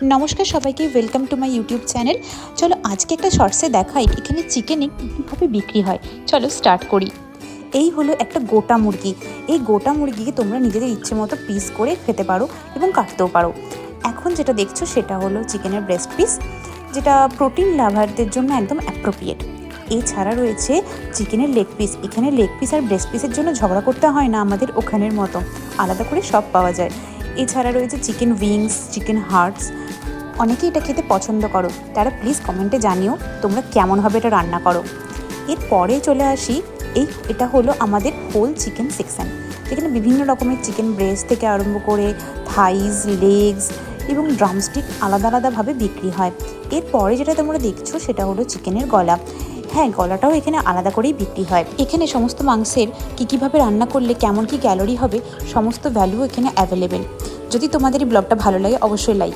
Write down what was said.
নমস্কার সবাইকে, welcome to my YouTube channel. চলো আজকে একটা শর্টসে দেখাই এখানে চিকেনে কীভাবে বিক্রি হয়। চলো স্টার্ট করি। এই হলো একটা গোটা মুরগি। এই গোটা মুরগিকে তোমরা নিজেদের ইচ্ছে মতো পিস করে খেতে পারো এবং কাটতেও পারো। এখন যেটা দেখছো সেটা হলো চিকেনের ব্রেস্ট পিস, যেটা প্রোটিন লাভারদের জন্য একদম অ্যাপ্রোপ্রিয়েট। এছাড়া রয়েছে চিকেনের লেগ পিস। এখানে লেগ পিস আর ব্রেস্ট পিসের জন্য ঝগড়া করতে হয় না আমাদের ওখানের মতো, আলাদা করে সব পাওয়া যায়। এছাড়া রয়েছে চিকেন উইংস, চিকেন হার্টস। অনেকেই এটা খেতে পছন্দ করো, তারা প্লিজ কমেন্টে জানিও তোমরা কেমনভাবে এটা রান্না করো। এরপরে চলে আসি, এটা হলো আমাদের হোল চিকেন সেকশন, যেখানে বিভিন্ন রকমের চিকেন ব্রেস্ট থেকে আরম্ভ করে থাইস, লেগস এবং ড্রামস্টিক আলাদা আলাদাভাবে বিক্রি হয়। এরপরে যেটা তোমরা দেখছো সেটা হলো চিকেনের গলা। হ্যাঁ, গলাটাও এখানে আলাদা করেই বিক্রি হয়। এখানে সমস্ত মাংসের কীভাবে রান্না করলে কেমন কী ক্যালোরি হবে সমস্ত ভ্যালু এখানে অ্যাভেলেবেল। যদি তোমাদের এই ব্লগটা ভালো লাগে অবশ্যই লাইক